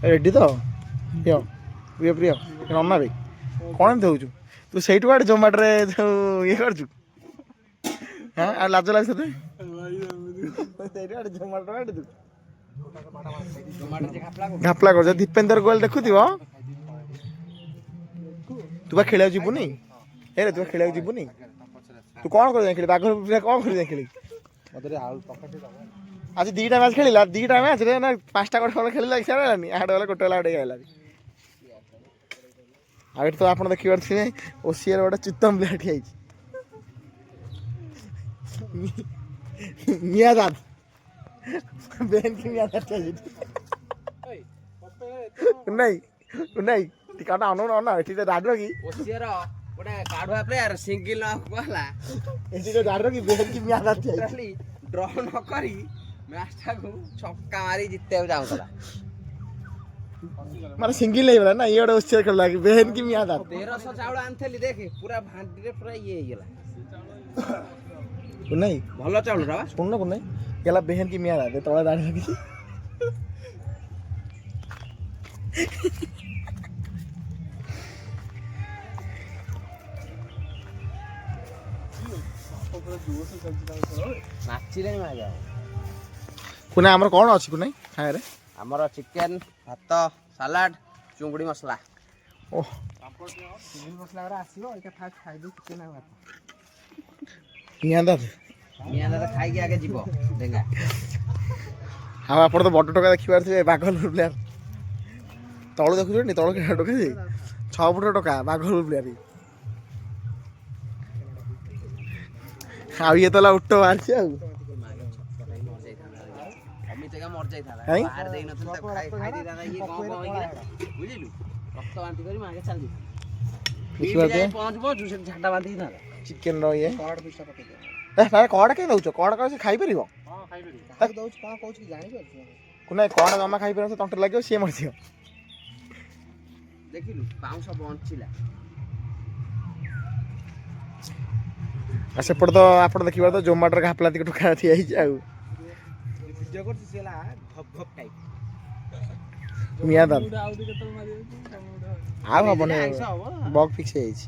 Ready ତ ପ୍ରିୟ ପ୍ରିୟ ପ୍ରିୟ ନନା ବେ କ'ଣ ଏମିତି ହେଉଛୁ ତୁ ସେଇଠୁ ଆଡ଼େ ଜୋମାଟୋରେ ଯେଉଁ ଇଏ କରୁଛୁ ହଁ ଆଉ ଲାଜ ଲାଗୁଛି ତତେ ସେଇଠୁ ଆଡ଼େ ଜୋମାଟୋ ଆଡ଼େ ତୁ ଘାପଲା କରୁଛ ଦୀପେନ୍ଦର ଗୋଏଲ ଦେଖୁଥିବ ତୁ ବା ଖେଳିବାକୁ ଯିବୁନି ଏ ତୁ ବା ଖେଳିବାକୁ ଯିବୁନି ତୁ କ'ଣ କରି ଯାଇ ଖେଳି ବାଘ କ'ଣ କରି ଯାଇ ଖେଳି ଆଜି 2ଟା ମ୍ୟାଚ୍ ଖେଳିଲା 2ଟା ମ୍ୟାଚ୍ରେ ନା 5ଟା ଗୋଟେ ଭଲ ଖେଳିଲା ଇଚ୍ଛା ହେଲାନି ଆଡ଼ ଗଲା ଗୋଟେ ହେଲା ଆଡ଼େ ହେଲାନି ଆଉ ଏଠି ତ ଆପଣ ଦେଖିପାରୁଥିବେ ଓସିଆର ଗୋଟେ ଚିତ୍ତମ ପ୍ଲେୟାର ଠିଆ ହେଇଛି ମିଆଁଦାଦ ବେହେନ କି ମିଆଁଦାଦ ଠିଆ ହେଇଛି ନାଇଁ ନାଇଁ ଟିକାଟା ଅନଉ ଅନା ଏଠି ଦାଦର କି ଓସିଆର ଗୋଟେ କାଢୁଆ ପ୍ଲେୟାର ସିଙ୍ଗଲ ହେଲା ଏଠି ଦାଦର କି ବେହେନ କି ମିଆଁଦାଦ ଠିଆ ହେଇଛି ଡ୍ର ନ କରି ମ୍ୟାଚଟାକୁ ଛକା ମାରି ଜିତିବାକୁ ଚାହୁଁଥିଲା ମାନେ ସିଙ୍ଗିଲ ହେଇଗଲା ନା ଇଏ ଗୋଟେ ଓସିଆର ଖେଳିଲା କି ବେହେନ କି ମିଆଁଦାଦ 1300 ଚାଉଳ ଆଣିଥିଲି ଦେଖେ ପୁରା ଭାଣ୍ଡିରେ ପୁରା ଇଏ ହେଇଗଲା ନାଇଁ ଭଲ ଚାଉଳଟା ବା ଶୁଣୁନ ନାଇଁ ଗଲା ବେହେନ କି ମିଆଁଦାଦ ତଳେ ଦାଡ଼ି ରଖିଛି ନାଚିଲେଣି ମା ଯାଅ କୁନା ଆମର କ'ଣ ଅଛି କୁନା ଖାଇବାରେ ଆମର ଚିକେନ ଭାତ ସାଲାଡ ଚୁଙ୍ଗୁଡ଼ି ମସଲା ଓହ ଚୁଙ୍ଗୁଡ଼ି ମସଲା ଗୁରା ଆସିବ ଏଇଟା ଫାଷ୍ଟ ଖାଇଦେଇ ଚିକେନ ଆଉ ଭାତ ମିଆଁଦାଦ ମିଆଁଦାଦ ଖାଇକି ଆଗେ ଯିବ ଡେଙ୍ଗା ଆଉ ଆପଣ ତ ବଡ଼ ଟୋକା ଦେଖିପାରୁଥିବେ ବାଘଲପୁର ପ୍ଲେୟାର ତଳୁ ଦେଖୁଛନ୍ତି ତଳୁ କେତେ ଟୋକା ଯେ 6 ଫୁଟ ଟୋକା ବାଘଲପୁର ପ୍ଲେୟାର ଆଉ ଇଏ ତ ହେଲା ଉଟ ବାହାରିଛି ଆଉ ଅମିତକା ମରିଯାଇଥାନ୍ତା କାଇଁ? ବାହାର ଦେଇନଥିଲି ତାକୁ ଖାଇ ଦେଇଥାନ୍ତା ଇଏ କ'ଣ ହେଇକିନା ବୁଝିଲୁ ରକ୍ତ ବାନ୍ତି କରି ମାଗେ ଚାଲି ପହଞ୍ଚୁ ପହଞ୍ଚୁ ସେଠି ଝାଣ୍ଡା ବାନ୍ଧି ଦେଇଥାନ୍ତା ଚିକେନ ର ଇଏ କଡ଼ ପିସଟା ପକେଇଦେବ କଡ଼ କାଇଁ ଦଉଛ କଡ଼ କାଇଁ ସେ ଖାଇପାରିବ ତାକୁ ଦଉଛି କ'ଣ କହୁଛି କି ଜାଣିପାରୁଛୁ କୁନା କଡ଼ ଜମା ଖାଇପାରିବ ସେ ତଣ୍ଟରେ ଲାଗିବ ସିଏ ମରିଯିବ ଦେଖିଲୁ ପାଉଁଶ ବଞ୍ଚିଲା ଆଉ ସେପଟେ ତ ଆପଣ ଦେଖିପାର ତ ଜୋମାଟୋରେ ଘାପଲା ଟିକେ ଟୋକା ଠିଆ ହେଇଛି ଆଉ ଭିଡ଼ିଓ କରୁଛି ସେ ହେଲା ଘପ୍ ଘପ୍ ଟାଇପ୍ ମିଆଁଦାଦ ଆଉ ହବନି ବକ୍ ଫିକ୍ସ ହେଇଯାଇଛି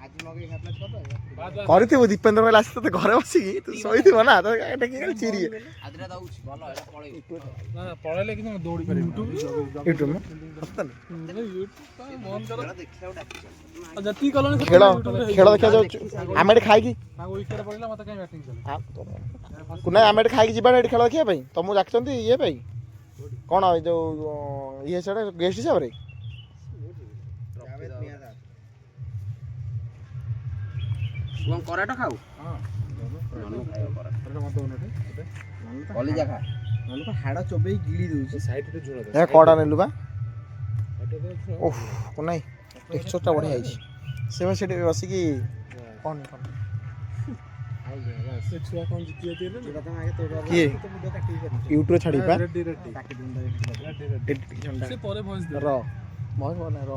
ଆଜି ମଗେଇ ଘାପଲା କରିଦେବ କରିଥିବୁ ଦୀପେନ୍ଦ୍ର କହିଲେ ଆସି ତତେ ଘରେ ବସିକି ତୁ ଶୋଇଥିବ ନା ତ ଏଟା କି ଚିରି ଆଜିଟା ଦଉଛି ଭଲ ଏଟା ପଳେଇବ ପଳେଇଲେ କିନ୍ତୁ ଦୌଡ଼ି ପାରିବି ୟୁଟ୍ୟୁବ ଯେତିକି କଲଣି ଖେଳ ଖେଳ ଦେଖିବା ଯାଉଛୁ ଆମେ ଏଠି ଖାଇକି ୱିକେଟ୍ ପଡ଼ିଲା ମତେ କାହିଁ ବ୍ୟାଟିଂ କଲେ କୁନା ଆମେ ଏଠି ଖାଇକି ଯିବା ଏଠି ଖେଳ ଦେଖିବା ପାଇଁ ତମକୁ ଡାକିଛନ୍ତି ଇଏ ପାଇଁ କ'ଣ ଏଇ ଯୋଉ ଇଏ ସେଟା ଗେଷ୍ଟ ହିସାବରେ କ'ଣ କରାଟ ଖାଉ କଲିଜା ଖା ହାଡ଼ ଚୋବେଇ ଗିଳି ଦଉଛି ଏ କଡ଼ା ନେଲୁ ବା ଓହ ନାଇଁ ଟେକ୍ସଚରଟା ବଢ଼ିଆ ହେଇଛି ସେ ବା ସେଠି ବସିକି କ'ଣ ଛୁଆ କ'ଣ ଜିତିବା କିଏ ୟୁଟ୍ୟୁବରେ ଛାଡ଼ିବି ବା ସେ ପରେ ଭଏସ୍ ଦେବ ର ମହେଶ ବନା ର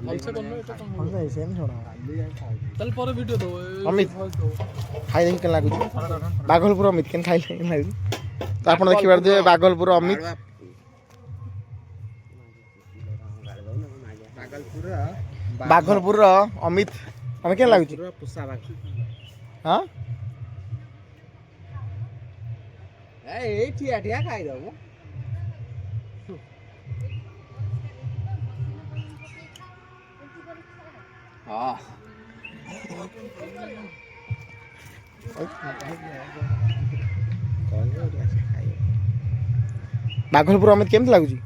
ଭଲସେ କରୁନ ଏଟା କ'ଣ ହବ ସେମିତି ଛଡ଼ା ତାହେଲେ ପରେ ଭିଡ଼ିଓ ଦେବ ଅମିତ ଭଏସ୍ ଦେବ ଖାଇ ଦେଖି କେନ୍ ଲାଗୁଛି ବାଘଲପୁର ଅମିତ କେନ୍ ଖାଇଲେ କେନ୍ ଲାଗୁଛି ତ ଆପଣ ଦେଖିପାରୁଥିବେ ବାଘଲପୁର ଅମିତ ବାଘଲପୁରର ଅମିତ ତମେ କେନ୍ ଲାଗୁଛି ପୋଷା ବାଘ ହଁ ଏଇ ଠିଆ ଠିଆ ଖାଇଦବ ହଁ ବାଘଲପୁର ଅମିତ କେମିତି ଲାଗୁଛି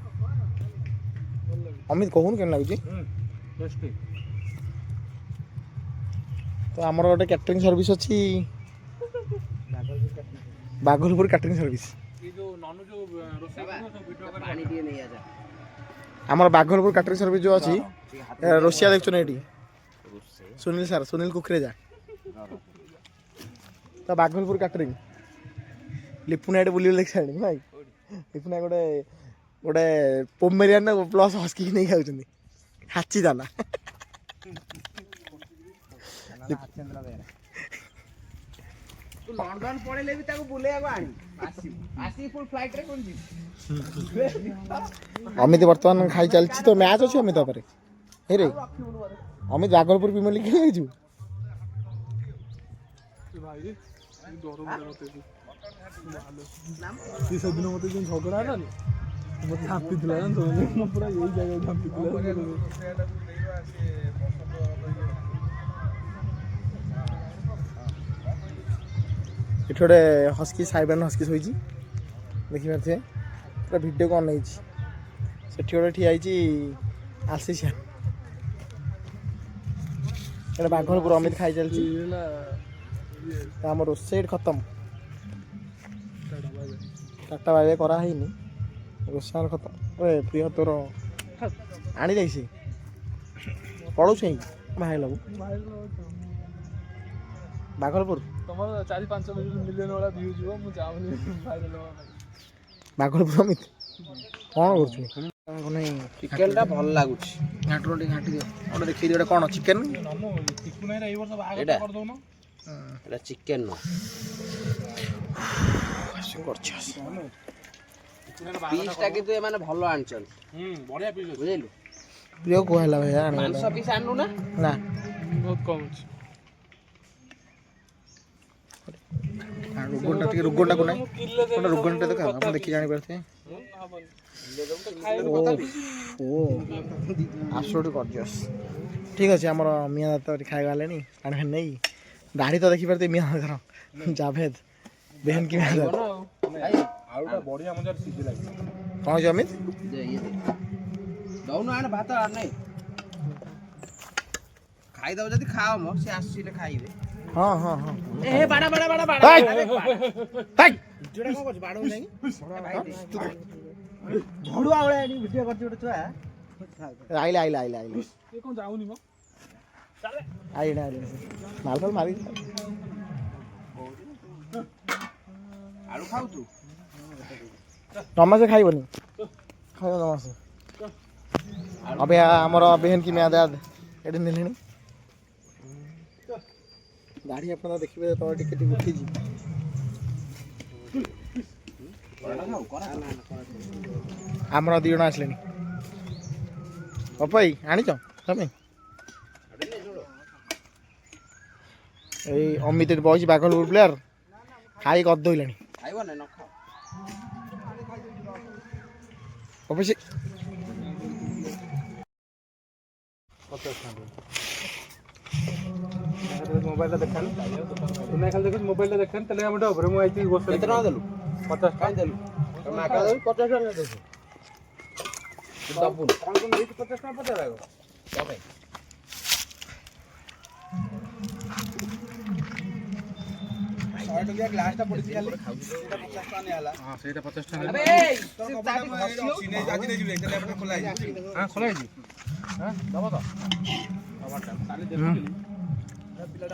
ଅମିତ କହୁନୁ କେମିତି ଲାଗୁଛି ତ ଆମର ଗୋଟେ କ୍ୟାଟରିଂ ସର୍ଭିସ୍ ଅଛି ବାଘଲପୁର କ୍ୟାଟରିଂ ସର୍ଭିସ୍ ପାଣି ଟିକେ ନେଇ ଆସ ଆମର ବାଘଲପୁର କ୍ୟାଟରିଂ ସର୍ଭିସ୍ ଯେଉଁ ଅଛି ରୋଷିଆ ଦେଖୁଛନ୍ତି ଏଠି ସୁନୀଲ ସାର୍ ସୁନୀଲ କୁକରେଜା ତ ବାଘଲପୁର କ୍ୟାଟରିଂ ଲିପୁନା ଏଠି ବୁଲି ଦେଖି ସାରିଣି ଭାଇ ଲିପୁନା ଗୋଟେ ଗୋଟେ ପୋମେରିଆନ୍ ପ୍ଲସ୍ ହସ୍କି ନେଇ ଖାଉଛନ୍ତି ହାଚି ଦାନା ଲଣ୍ଡନ ପଳେଇଲେ ବି ତାକୁ ବୁଲେଇବାକୁ ଆଣିବୁ ଆସିବୁ ଫୁଲ୍ ଫ୍ଲାଇଟ୍ରେ କ'ଣ ଯିବୁ ଅମିତ ବର୍ତ୍ତମାନ ଖାଇ ଚାଲିଛି ତ ମ୍ୟାଚ୍ ଅଛି ଅମିତ ଉପରେ ହେଇରେ ଅମିତ ବାଗଲପୁର ପ୍ରିମିୟର ଲିଗ୍ ଖେଳିଛୁ ଭାଇ ଡର ମତେ ସେ ସେଦିନ ମତେ ଯେଉଁ ଝଗଡ଼ା ହେଲାନି ମତେ ଝାମ୍ପିଥିଲା ଜାଣିଛ ମୁଁ ପୁରା ଏଇ ଜାଗାରେ ଝାମ୍ପିଥିଲା ଏଠି ଗୋଟେ ହସ୍କି ସାଇବାନ ହସ୍କି ଶୋଇଛି ଦେଖିପାରୁଥିବେ ପୁରା ଭିଡ଼ିଓକୁ ଅନେଇଛି ସେଠି ଗୋଟେ ଠିଆ ହେଇଛି ଆଲସିସିଆନ୍ ଏଇଟା ବାଘରପୁର ଅମିତ ଖାଇ ଚାଲିଛି ହେଲା ତ ଆମ ରୋଷେଇ ଖତମ ଟାଟା ବାଇ କରାହେଇନି ରୋଷେଇ ଖତମ ଏ ପ୍ରିୟ ତୋର ଆଣି ଯାଇସି ପଳଉଛୁ ଭାଇ ଲାଗୁ ବାଘରପୁର ତମର 4-5 ମିଲିୟନ ଭଳିଆ ଭିଉ ଯିବ ମୁଁ ଯାଉନି ଭାଇରାଲ ହବା ପାଇଁ ବାଘରପୁର ଅମିତ କ'ଣ କରୁଛୁ ଚିକେନଟା ଭଲ ଲାଗୁଛି ଘାଣ୍ଟର ଟିକେ ଘାଣ୍ଟି ଦିଅ ଗୋଟେ ଦେଖେଇ ଦିଅ କ'ଣ ଚିକେନ୍ ଏଇଟା ଏଇଟା ଚିକେନ ନୁହଁ ପିସ୍ଟା କିନ୍ତୁ ଏମାନେ ଭଲ ଆଣିଛନ୍ତି ବୁଝିଲୁ ପ୍ରିୟ କୁହା ହେଲା ଭାଇ ମାଂସ ପିସ୍ ଆଣୁ ନା ନା ବହୁତ କମ୍ ଅଛି ରୋଗନଟା ଟିକେ ରୋଗନଟାକୁ ନାହିଁ ଗୋଟେ ରୋଗନଟା ଦେଖା ଆପଣ ଦେଖି ଜାଣିପାରୁଥିବେ ଓ ଆବସୋଲ୍ୟୁଟଲି ଗର୍ଜିୟସ୍ ଠିକ୍ ଅଛି ଆମର ମିଆଁ ଦାତ ଏଠି ଖାଇବା ହେଲେଣି ପାଣି ଫାଣି ନେଇ ଦାଢ଼ି ତ ଦେଖିପାରୁଥିବେ ମିଆଁ ଦାତର ଜାଭେଦ ବେହେନ କି ମିଆଁ ଦାତ କ'ଣ ଅଛି ଅମିତ ଦଉନୁ ଆଣ ଭାତ ଆଣେ ଖାଇଦବ ଯଦି ଖାଅ ମ ସେ ଆସିଲେ ଖାଇବେ ହଁ ହଁ ହଁ ଏ ବାଡା ବାଡା ବାଡା ବାଡା ହେଇ! ହେଇ! ଯୋଡା କଣ କରୁଛୁ ବାଡଉ ନାହିଁ ଝଡୁଆ ଭଳିଆ ଏଠି ଭିଡିଓ କରୁଛି ଗୋଟେ ଛୁଆ ଆଇଲେ ଏ କ'ଣ ଯାଉନି ମ ଆଇଲେ ମାଲ ଫାଲ ମାରି ଆଳୁ ଖାଉଛୁ ନମାସେ ଖାଇବନି ଖାଇବ ନମାସେ ଅବେ ଆମର ବେହେନ କି ମିଆଁ ଦାଦ ଏଠି ନେଲେଣି ଦାଢ଼ି ଆପଣ ଦେଖିବେ ତଳେ ଟିକେ ଟିକେ ଉଠିଛି ଆମର 2 ଜଣ ଆସିଲେଣି ଅପାଇ ଆଣିଛ ତମେ ଏଇ ଅମିତ ଏଠି ବଇଛି ବାଘଲପୁର ପ୍ଲେୟାର ଖାଇ ଗଦଇଲାଣି ଖାଇବ ନା ନ ଖାଅ ଅଫିସ ମୋବାଇଲଟା ଦେଖାନି ତୁମେ ଖାଲି ଦେଖୁଛୁ ମୋବାଇଲଟା ଦେଖାନି ତାହେଲେ ଆମେ ଉପରେ ମୁଁ ଆଇଛି କେତେ ଟଙ୍କା ଦେଲୁ 50 କାଇଁ ଦେଲୁ 50 ଟଙ୍କା ଦେଲୁ ଦବୁନି କ'ଣ ତୁ ନେଇଛୁ 50 ଟଙ୍କା ପଚାର ଆଗ କ'ଣ ପାଇଁ ଗ୍ଲାସଟା ପଡ଼ିଛି ଖାଲି ସେଇଟା 50 ଟଙ୍କା ନିଆହେଲା ହଁ ସେଇଟା 50 ଟଙ୍କା ଆବେ ଖୋଲା ହେଇଛି ହଁ ଖୋଲା ହେଇଛି ହଁ ଦବ ତ